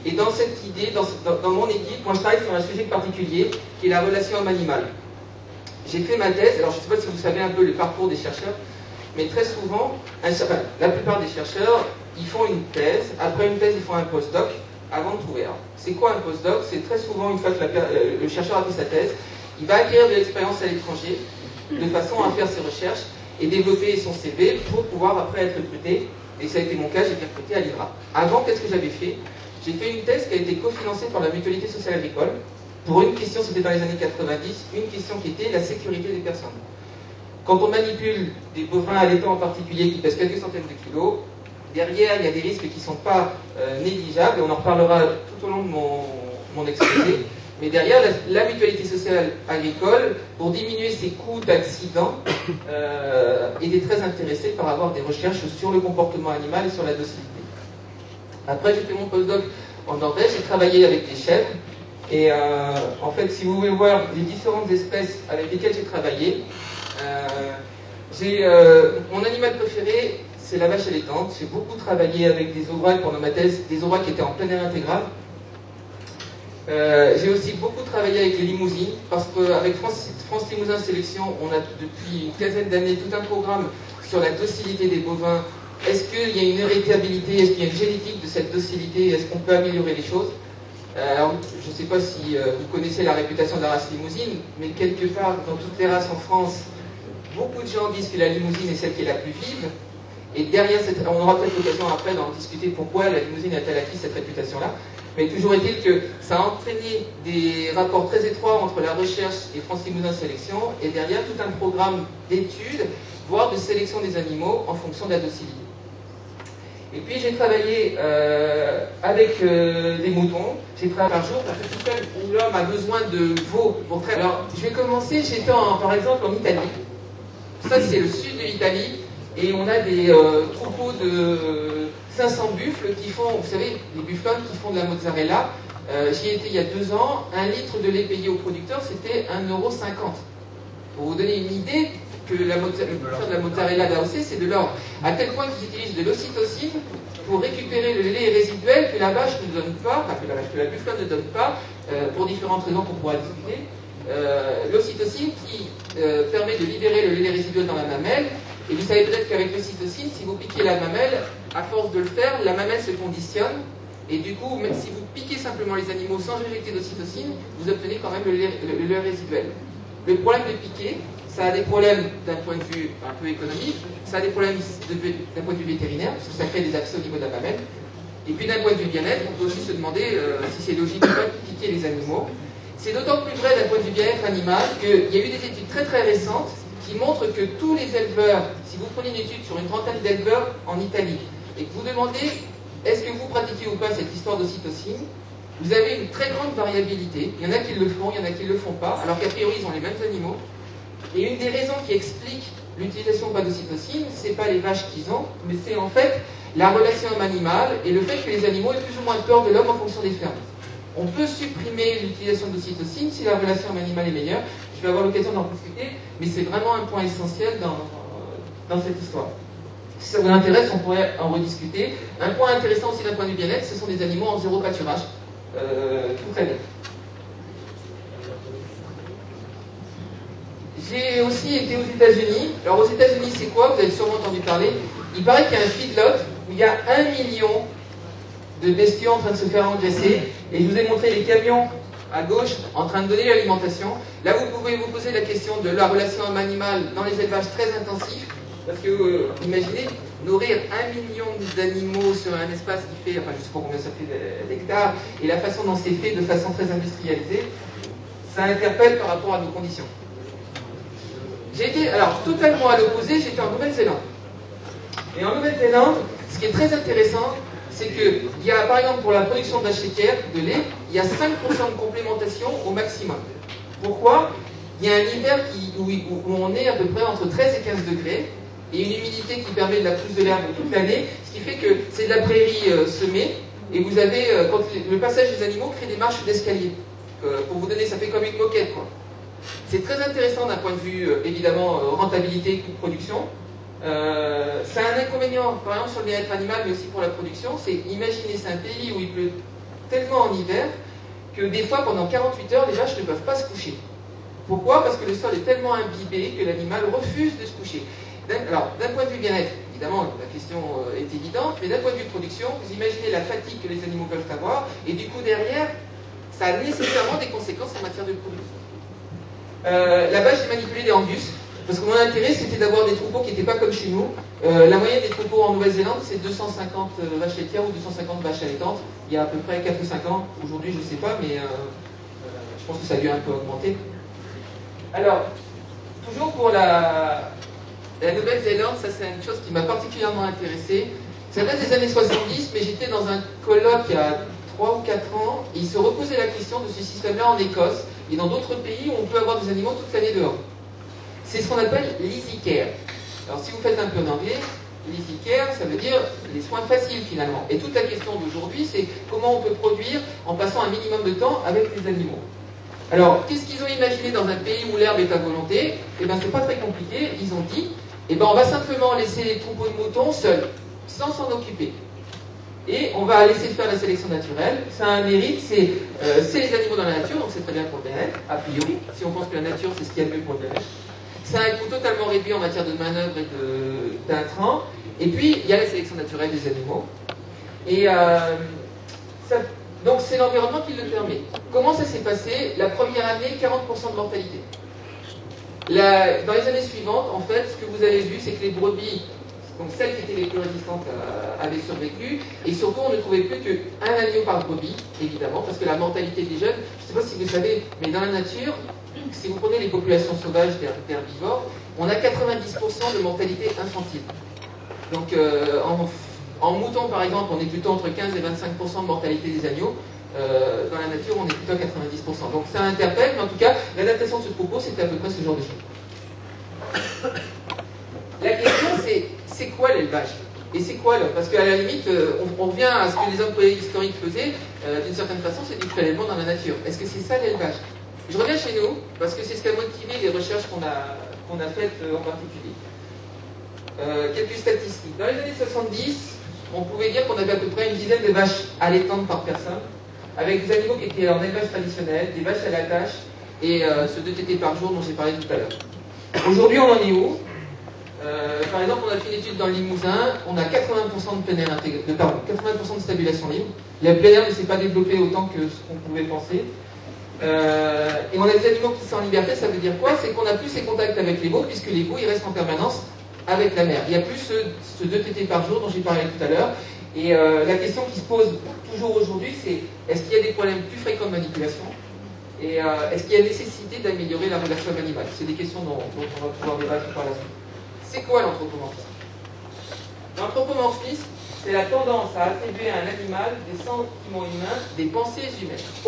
Et dans cette idée, dans mon équipe, moi je travaille sur un sujet particulier, qui est la relation homme-animal. J'ai fait ma thèse, alors je ne sais pas si vous savez un peu le parcours des chercheurs, mais très souvent, la plupart des chercheurs, ils font une thèse, après une thèse, ils font un postdoc, avant de trouver. C'est quoi un postdoc? C'est très souvent, une fois que le chercheur a fait sa thèse, il va acquérir de l'expérience à l'étranger, de façon à faire ses recherches, et développer son CV pour pouvoir après être recruté. Et ça a été mon cas, j'ai été recruté à l'INRA. Avant, qu'est-ce que j'avais fait? J'ai fait une thèse qui a été cofinancée par la Mutualité Sociale Agricole, pour une question, c'était dans les années 90, une question qui était la sécurité des personnes. Quand on manipule des bovins allaitants en particulier qui pèsent quelques centaines de kilos, derrière il y a des risques qui ne sont pas négligeables, et on en reparlera tout au long de mon exposé. Mais derrière, la Mutualité Sociale Agricole, pour diminuer ses coûts d'accident, était très intéressée par avoir des recherches sur le comportement animal et sur la docilité. Après, j'ai fait mon postdoc en Norvège, j'ai travaillé avec des chèvres. Et en fait, si vous voulez voir les différentes espèces avec lesquelles j'ai travaillé, mon animal préféré, c'est la vache allaitante. J'ai beaucoup travaillé avec des aubracs pendant ma thèse, des aubracs qui étaient en plein air intégral. J'ai aussi beaucoup travaillé avec les limousines, parce qu'avec France Limousin Sélection, on a depuis une quinzaine d'années tout un programme sur la docilité des bovins. Est-ce qu'il y a une héritabilité? Est-ce qu'il y a une génétique de cette docilité? Est-ce qu'on peut améliorer les choses? Alors, je ne sais pas si vous connaissez la réputation de la race limousine, mais quelque part, dans toutes les races en France, beaucoup de gens disent que la limousine est celle qui est la plus vive. Et derrière, on aura peut-être l'occasion après d'en discuter pourquoi la limousine a-t-elle acquis cette réputation-là. Mais toujours est-il que ça a entraîné des rapports très étroits entre la recherche et France Limousin Sélection, et derrière tout un programme d'études, voire de sélection des animaux en fonction de la docilité. Et puis j'ai travaillé avec des moutons. J'ai travaillé par jour parce que tout seul où l'homme a besoin de veaux pour travailler. Alors je vais commencer, j'étais par exemple en Italie. Ça c'est le sud de l'Italie. Et on a des troupeaux de 500 buffles qui font, vous savez, les bufflons qui font de la mozzarella. J'y étais il y a 2 ans. 1 litre de lait payé au producteur, c'était 1,50 €. Pour vous donner une idée, que la mozzarella d'AOC, c'est de l'or. À tel point qu'ils utilisent de l'ocytocine pour récupérer le lait résiduel que la vache ne donne pas, enfin que la buffle ne donne pas, pour différentes raisons qu'on pourra discuter. L'ocytocine qui permet de libérer le lait résiduel dans la mamelle. Et vous savez peut-être qu'avec l'ocytocine, si vous piquez la mamelle, à force de le faire, la mamelle se conditionne. Et du coup, même si vous piquez simplement les animaux sans injecter d'ocytocine, vous obtenez quand même le lait résiduel. Le problème de piquer, ça a des problèmes d'un point de vue un peu économique, ça a des problèmes d'un point de vue vétérinaire, parce que ça crée des abcès au niveau de la mamelle. Et puis d'un point de vue bien-être, on peut aussi se demander si c'est logique ou pas de piquer les animaux. C'est d'autant plus vrai d'un point de vue bien-être animal qu'il y a eu des études très très récentes qui montrent que tous les éleveurs, si vous prenez une étude sur une trentaine d'éleveurs en Italie, et que vous demandez est-ce que vous pratiquez ou pas cette histoire d'ocytocine, vous avez une très grande variabilité. Il y en a qui le font, il y en a qui ne le font pas, alors qu'a priori ils ont les mêmes animaux. Et une des raisons qui explique l'utilisation ou pas d'ocytocine, c'est pas les vaches qu'ils ont, mais c'est en fait la relation homme-animal et le fait que les animaux aient plus ou moins peur de l'homme en fonction des fermes. On peut supprimer l'utilisation d'ocytocine si la relation homme-animal est meilleure. Je vais avoir l'occasion d'en discuter, mais c'est vraiment un point essentiel dans cette histoire. Si ça vous intéresse, on pourrait en rediscuter. Un point intéressant aussi d'un point de vue bien-être, ce sont des animaux en zéro pâturage, toute l'année. J'ai aussi été aux États-Unis. Alors aux États-Unis, c'est quoi? Vous avez sûrement entendu parler. Il paraît qu'il y a un feedlot où il y a 1 million de bestiaux en train de se faire engraisser. Et je vous ai montré les camions à gauche en train de donner l'alimentation. Là, vous pouvez vous poser la question de la relation homme-animal dans les élevages très intensifs. Parce que, imaginez, nourrir 1 million d'animaux sur un espace qui fait, enfin je ne sais pas combien ça fait d'hectares, et la façon dont c'est fait de façon très industrialisée, ça interpelle par rapport à nos conditions. J'ai été, alors, totalement à l'opposé, j'étais en Nouvelle-Zélande. Et en Nouvelle-Zélande, ce qui est très intéressant, c'est qu'il y a, par exemple, pour la production de vache laitière, de lait, il y a 5% de complémentation au maximum. Pourquoi? Il y a un hiver où on est à peu près entre 13 et 15 degrés, et une humidité qui permet de la pousse de l'herbe toute l'année, ce qui fait que c'est de la prairie semée, et vous avez, quand le passage des animaux crée des marches d'escalier. Pour vous donner, ça fait comme une moquette, quoi. C'est très intéressant d'un point de vue, évidemment, rentabilité, coût de production. Ça a un inconvénient, par exemple, sur le bien-être animal, mais aussi pour la production, c'est, imaginez, c'est un pays où il pleut tellement en hiver que des fois, pendant 48 heures, les vaches ne peuvent pas se coucher. Pourquoi? Parce que le sol est tellement imbibé que l'animal refuse de se coucher. Alors, d'un point de vue bien-être, évidemment, la question est évidente, mais d'un point de vue production, vous imaginez la fatigue que les animaux peuvent avoir, et du coup, derrière, ça a nécessairement des conséquences en matière de production. Là-bas, j'ai manipulé des Angus, parce que mon intérêt, c'était d'avoir des troupeaux qui n'étaient pas comme chez nous. La moyenne des troupeaux en Nouvelle-Zélande, c'est 250 vaches laitières ou 250 vaches allaitantes, il y a à peu près 4 ou 5 ans. Aujourd'hui, je ne sais pas, mais je pense que ça a dû un peu augmenter. Alors, toujours pour la Nouvelle-Zélande, ça c'est une chose qui m'a particulièrement intéressé. Ça date des années 70, mais j'étais dans un colloque il y a 3 ou 4 ans, et il se reposait la question de ce système-là en Écosse et dans d'autres pays où on peut avoir des animaux toute l'année dehors. C'est ce qu'on appelle l'easy care. Alors si vous faites un peu d'anglais, l'easy care, ça veut dire les soins faciles finalement. Et toute la question d'aujourd'hui, c'est comment on peut produire en passant un minimum de temps avec les animaux. Alors, qu'est-ce qu'ils ont imaginé dans un pays où l'herbe est à volonté? Eh bien, c'est pas très compliqué. Ils ont dit, eh ben, on va simplement laisser les troupeaux de moutons seuls, sans s'en occuper. Et on va laisser faire la sélection naturelle. Ça a un mérite, c'est les animaux dans la nature, donc c'est très bien pour le bien-être, a priori, si on pense que la nature, c'est ce qu'il y a de mieux pour le bien-être. C'est un coût totalement réduit en matière de manœuvre et d'intrants. Et puis, il y a la sélection naturelle des animaux. Et donc, c'est l'environnement qui le permet. Comment ça s'est passé? La première année, 40% de mortalité. Dans les années suivantes, en fait, ce que vous avez vu, c'est que les brebis, donc celles qui étaient les plus résistantes, avaient survécu. Et surtout, on ne trouvait plus qu'un agneau par brebis, évidemment, parce que la mortalité des jeunes, je ne sais pas si vous savez, mais dans la nature, si vous prenez les populations sauvages d'herbivores, on a 90% de mortalité infantile. Donc, en mouton, par exemple, on est plutôt entre 15 et 25% de mortalité des agneaux. Dans la nature, on est plutôt à 90%. Donc, ça interpelle, mais en tout cas, l'adaptation de ce troupeau, c'était à peu près ce genre de choses. La question, c'est quoi l'élevage? Et c'est quoi là? Parce qu'à la limite, on revient à ce que les hommes préhistoriques faisaient, d'une certaine façon, c'est du prélèvement dans la nature. Est-ce que c'est ça l'élevage? Je reviens chez nous, parce que c'est ce qui a motivé les recherches qu'on a faites en particulier. Quelques statistiques. Dans les années 70, on pouvait dire qu'on avait à peu près une dizaine de vaches allaitantes par personne, avec des animaux qui étaient en élevage traditionnel, des vaches à la tâche, et ce 2 tétés par jour dont j'ai parlé tout à l'heure. Aujourd'hui, on en est où? Par exemple, on a fait une étude dans le Limousin, on a 80% de plein air 80% de stabulation libre. Le plein air ne s'est pas développé autant que ce qu'on pouvait penser. Et on a des animaux qui sont en liberté, ça veut dire quoi? C'est qu'on n'a plus ces contacts avec les veaux, puisque les veaux, ils restent en permanence avec la mer. Il n'y a plus ce 2 tétés par jour dont j'ai parlé tout à l'heure. Et la question qui se pose toujours aujourd'hui, c'est est-ce qu'il y a des problèmes plus fréquents de manipulation? Et est-ce qu'il y a nécessité d'améliorer la relation à l'animal? C'est des questions dont on va pouvoir débattre par la suite. C'est quoi l'anthropomorphisme? L'anthropomorphisme, c'est la tendance à attribuer à un animal des sentiments humains, des pensées humaines.